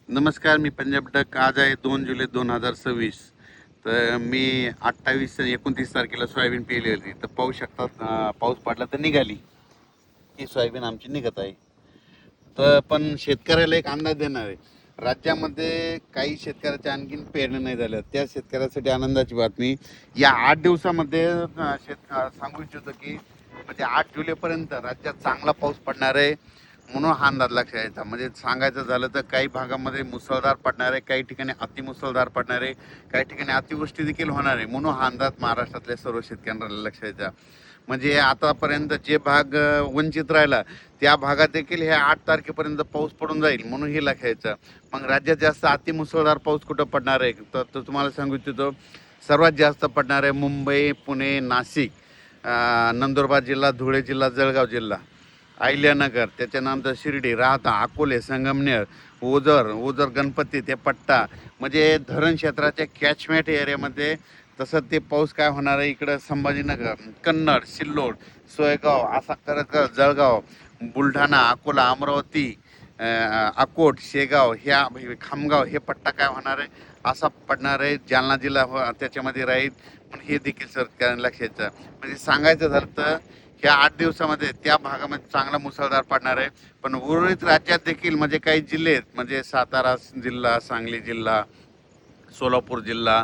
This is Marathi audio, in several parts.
नमस्कार, मी पंजाब डक. आज आहे 2 जुलै 2026. तर मी 28-29 तारखेला सोयाबीन पेरली होती. तर पाहू शकतात, पाऊस पडला तर निघाली ही सोयाबीन आमची निघत आहे. तर पण शेतकऱ्याला एक अंदाज देणार आहे. राज्यामध्ये काही शेतकऱ्याच्या आणखीन पेरणी नाही झाल्या, त्या शेतकऱ्यासाठी आनंदाची बातमी. या 8 दिवसामध्ये सांगू इच्छितो की म्हणजे 8 जुलैपर्यंत राज्यात चांगला पाऊस पडणार आहे, म्हणून हा अंदाज लक्षात यायचा. म्हणजे सांगायचं झालं तर काही भागामध्ये मुसळधार पडणार आहे, काही ठिकाणी अतिमुसळधार पडणार आहे, काही ठिकाणी अतिवृष्टी देखील होणार आहे, म्हणून हा अंदाज महाराष्ट्रातल्या सर्व शेतकऱ्यांना लक्षात यायचा. म्हणजे आतापर्यंत जे भाग वंचित राहिला त्या भागात देखील हे 8 तारखेपर्यंत पाऊस पडून जाईल, म्हणून हे लक्षात यायचं. मग राज्यात जास्त अतिमुसळधार पाऊस कुठं पडणार आहे तर तुम्हाला सांगू इच्छितो, सर्वात जास्त पडणार आहे मुंबई, पुणे, नाशिक, नंदुरबार जिल्हा, धुळे जिल्हा, जळगाव जिल्हा, अहिल्यानगर, त्याच्यानंतर शिर्डी, राहता, अकोले, संगमनेर, ओझर गणपती ते पट्टा, म्हणजे धरण क्षेत्राच्या कॅचमेंट एरियामध्ये. तसं ते पाऊस काय होणार आहे इकडं संभाजीनगर, कन्नड, सिल्लोड, सोयगाव, असा करत करत जळगाव, बुलढाणा, अकोला, अमरावती, अकोट, शेगाव, ह्या खामगाव हे पट्टा काय होणार आहे असा पडणार आहे. जालना जिल्हा त्याच्यामध्ये राहील, पण हे देखील सरकारने लक्षात. म्हणजे सांगायचं झालं तर ह्या 8 दिवसामध्ये त्या भागामध्ये चांगला मुसळधार पडणार आहे. पण उर्वरित राज्यात देखील म्हणजे काही जिल्हे आहेत, म्हणजे सातारा जिल्हा, सांगली जिल्हा, सोलापूर जिल्हा,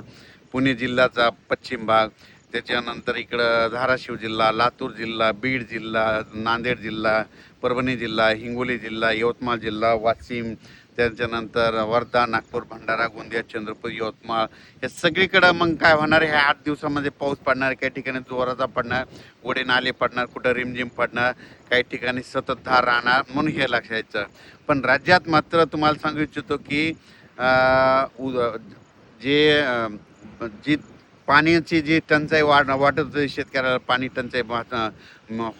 पुणे जिल्ह्याचा पश्चिम भाग, त्याच्यानंतर इकडं धाराशिव जिल्हा, लातूर जिल्हा, बीड जिल्हा, नांदेड जिल्हा, परभणी जिल्हा, हिंगोली जिल्हा, यवतमाळ जिल्हा, वाशिम, त्याच्यानंतर वर्धा, नागपूर, भंडारा, गोंदिया, चंद्रपूर, यवतमाळ, हे सगळीकडं मग काय होणार आहे, ह्या 8 दिवसामध्ये पाऊस पडणार. काही ठिकाणी जोराचा पडणार, ओढे नाले पडणार, कुठं रिमझिम पडणार, काही ठिकाणी सततधार राहणार, म्हणून हे लक्षात यायचं. पण राज्यात मात्र तुम्हाला सांगू इच्छितो की जे जी पाण्याची जी टंचाई वाटत शेतकऱ्याला, पाणी टंचाई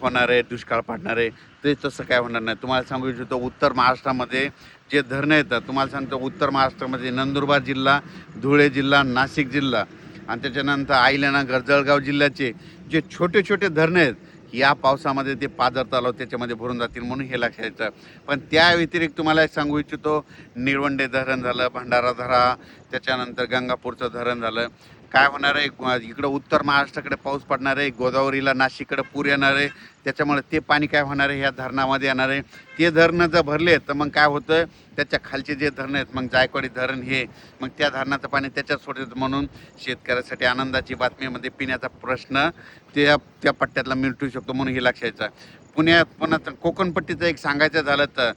होणार आहे, दुष्काळ पडणार आहे, ते तसं काय होणार नाही. तुम्हाला सांगू इच्छितो, उत्तर महाराष्ट्रामध्ये जे धरणं येतात, तुम्हाला सांगतो उत्तर महाराष्ट्रामध्ये नंदुरबार जिल्हा, धुळे जिल्हा, नाशिक जिल्हा आणि त्याच्यानंतर अहिल्यानगर, जळगाव जिल्ह्याचे जे छोटे छोटे धरणं आहेत, या पावसामध्ये ते पाझर तलाव त्याच्यामध्ये भरून जातील, म्हणून हे लक्षात यायचं. पण त्या व्यतिरिक्त तुम्हाला सांगू इच्छितो, निळवंडे धरण झालं, भंडारा धरा, त्याच्यानंतर गंगापूरचं धरण झालं. काय होणार आहे, इकडं उत्तर महाराष्ट्राकडे पाऊस पडणार आहे, गोदावरीला, नाशिककडे पूर येणार आहे, त्याच्यामुळे ते पाणी काय होणार आहे ह्या धरणामध्ये येणार आहे. ते धरणं जर भरले तर मग काय होतं, त्याच्या खालचे जे धरणं आहेत, मग जायकवाडी धरण, हे मग त्या धरणाचं पाणी त्याच्यात सोडतं, म्हणून शेतकऱ्यासाठी आनंदाची बातमीमध्ये पिण्याचा प्रश्न त्या पट्ट्यातला मिटू शकतो, म्हणून हे लक्षात यायचं. पुन्हा कोकणपट्टीचं एक सांगायचं झालं तर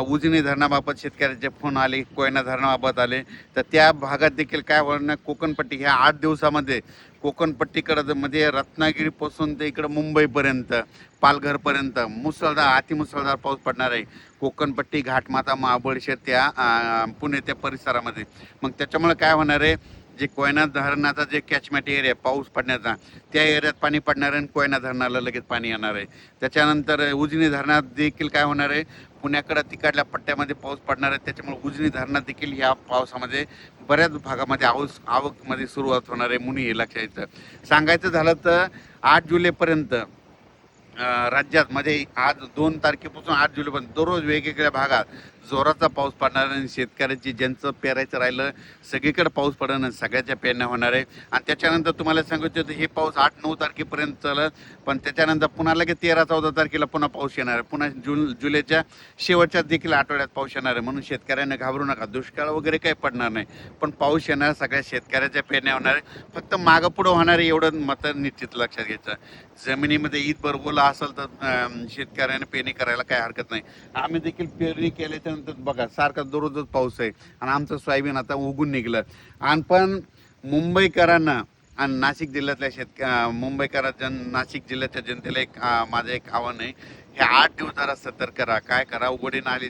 उजनी धरणाबाबत शेतकऱ्याचे फोन आले, कोयना धरणाबाबत आले, तर त्या भागात देखील काय होणार, कोकणपट्टी ह्या 8 दिवसामध्ये कोकणपट्टीकडं म्हणजे रत्नागिरीपासून ते इकडं मुंबईपर्यंत, पालघरपर्यंत मुसळधार, अतिमुसळधार पाऊस पडणार आहे. कोकणपट्टी, घाटमाता, महाबळेश्वर, त्या पुणे त्या परिसरामध्ये. मग त्याच्यामुळे काय होणार आहे, जे कोयना धरणाचा जे कॅचमेंट एरिया पाऊस पडण्याचा, त्या एरियात पाणी पडणार आहे आणि कोयना धरणाला लगेच पाणी येणार आहे. त्याच्यानंतर उजनी धरणात देखील काय होणार आहे, पुण्याकडं तिकडल्या पट्ट्यामध्ये पाऊस पडणार आहे, त्याच्यामुळे उजनी धरणात देखील ह्या पावसामध्ये बऱ्याच भागामध्ये आवकमध्ये सुरुवात होणार आहे, म्हणून हे लक्षात यायचं. सांगायचं झालं तर 8 जुलैपर्यंत राज्यात म्हणजे आज 2 तारखेपासून 8 जुलैपर्यंत दररोज वेगवेगळ्या भागात जोराचा पाऊस पडणार आणि शेतकऱ्याची ज्यांचं पेरायचं राहिलं सगळीकडे पाऊस पडणं आणि सगळ्याच्या पेरण्या होणार आहे. आणि त्याच्यानंतर तुम्हाला सांगितलं होतं हे पाऊस 8-9 तारखेपर्यंत चालत, पण त्याच्यानंतर पुन्हा लगेच 13-14 तारखेला पुन्हा पाऊस येणार आहे. पुन्हा जुलैच्या शेवटच्या देखील आठवड्यात पाऊस येणार आहे, म्हणून शेतकऱ्यांना घाबरू नका. दुष्काळ वगैरे काही पडणार नाही, पण पाऊस येणार, सगळ्या शेतकऱ्याच्या पेरण्या होणार आहे. फक्त मागं पुढं होणार आहे एवढं मात्र निश्चित लक्षात घ्यायचं. जमिनीमध्ये ईदभर ओला असेल तर शेतकऱ्याने पेरणी करायला काही हरकत नाही. आम्ही देखील पेरणी केल्याच्या नंतर बघा सारखा दररोजच पाऊस आहे आणि आमचं सोयाबीन आता उगून निघलं. आणि पण मुंबईकरांना आणि नाशिक जिल्ह्यातल्या नाशिक जिल्ह्याच्या जनतेला एक माझं एक आव्हान आहे, हे 8 दिवस जरा सतर्क राहा. काय करा, ओढे नाले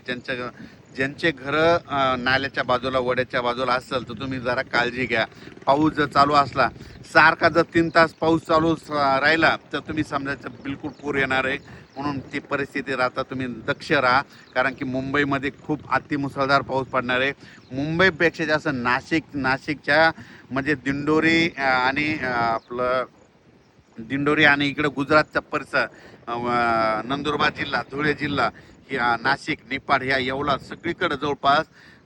ज्यांचे घरं नाल्याच्या बाजूला, वड्याच्या बाजूला असेल तर तुम्ही जरा काळजी घ्या. पाऊस जर चालू असला, सारखा जर 3 तास पाऊस चालू राहिला तर तुम्ही समजायचं बिलकुल पूर येणार आहे, म्हणून ती परिस्थिती राहता तुम्ही दक्ष राहा. कारण की मुंबईमध्ये खूप अतिमुसळधार पाऊस पडणार आहे. मुंबईपेक्षा जास्त नाशिकच्या म्हणजे दिंडोरी आणि आपलं दिंडोरी आणि इकडं गुजरातचा परिसर, नंदुरबार जिल्हा, धुळे जिल्हा, नाशिक, निपाड, ह्या येवला सगळीकडे जवळपास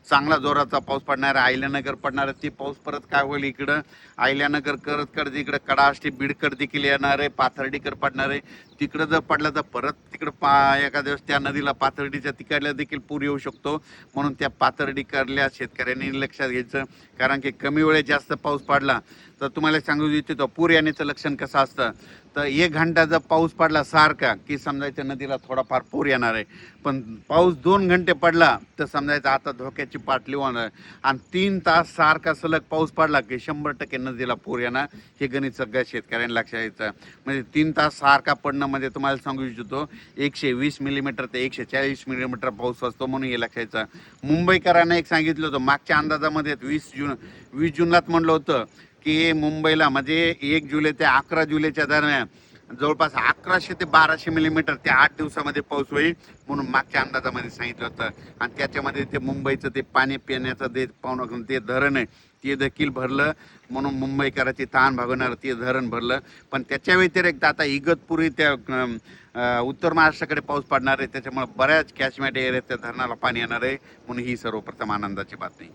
चांगला जोराचा पाऊस पडणार आहे. अहिल्यानगर पडणार आहे. ते पाऊस परत काय होईल इकडं अहिल्यानगर करत इकडं कडाष्टी बीडकर देखील येणार आहे. पाथर्डीकर पडणार आहे. तिकडं जर पडलं तर परत तिकडं एका दिवस त्या नदीला पाथर्डीच्या तिकडल्या देखील पूर येऊ शकतो. म्हणून त्या पाथर्डीकरल्या शेतकऱ्यांनी लक्षात घ्यायचं. कारण की कमी वेळेत जास्त पाऊस पडला तर तुम्हाला सांगू इच्छितो पूर येण्याचं लक्षण कसं असतं तर 1 घंटा जर पाऊस पडला सारखा की समजायचं नदीला थोडाफार पूर येणार आहे. पण पाऊस 2 घंटे पडला तर समजायचं आता धोक्याची पातळी होणार. आणि 3 तास सारखा सलग पाऊस पडला की 100% नदीला पूर येणार. हे गणित सगळ्या शेतकऱ्यांना लक्षात यायचं. म्हणजे 3 तास सारखा पडणं म्हणजे तुम्हाला सांगू इच्छितो 120 मिलीमीटर ते 140 मिलीमीटर पाऊस असतो. म्हणून हे लक्षात यायचं. मुंबईकरांना एक सांगितलं होतं मागच्या अंदाजामध्ये 20 जूनलाच म्हणलं होतं की मुंबईला म्हणजे 1 जुलै ते 11 जुलैच्या दरम्यान जवळपास 1100 ते 1200 मिलीमीटर त्या 8 दिवसामध्ये पाऊस होईल म्हणून मागच्या अंदाजामध्ये सांगितलं होतं. आणि त्याच्यामध्ये ते मुंबईचं ते पाणी पिण्याचं ते धरण आहे ते देखील भरलं. म्हणून मुंबईकरांची ताण भागवणारं ते धरण भरलं. पण त्याच्या व्यतिरिक्त आता इगतपुरी त्या उत्तर महाराष्ट्राकडे पाऊस पडणार आहे. त्याच्यामुळे बऱ्याच कॅचमेट एरियात त्या धरणाला पाणी येणार आहे. म्हणून ही सर्वप्रथम आनंदाची बातमी.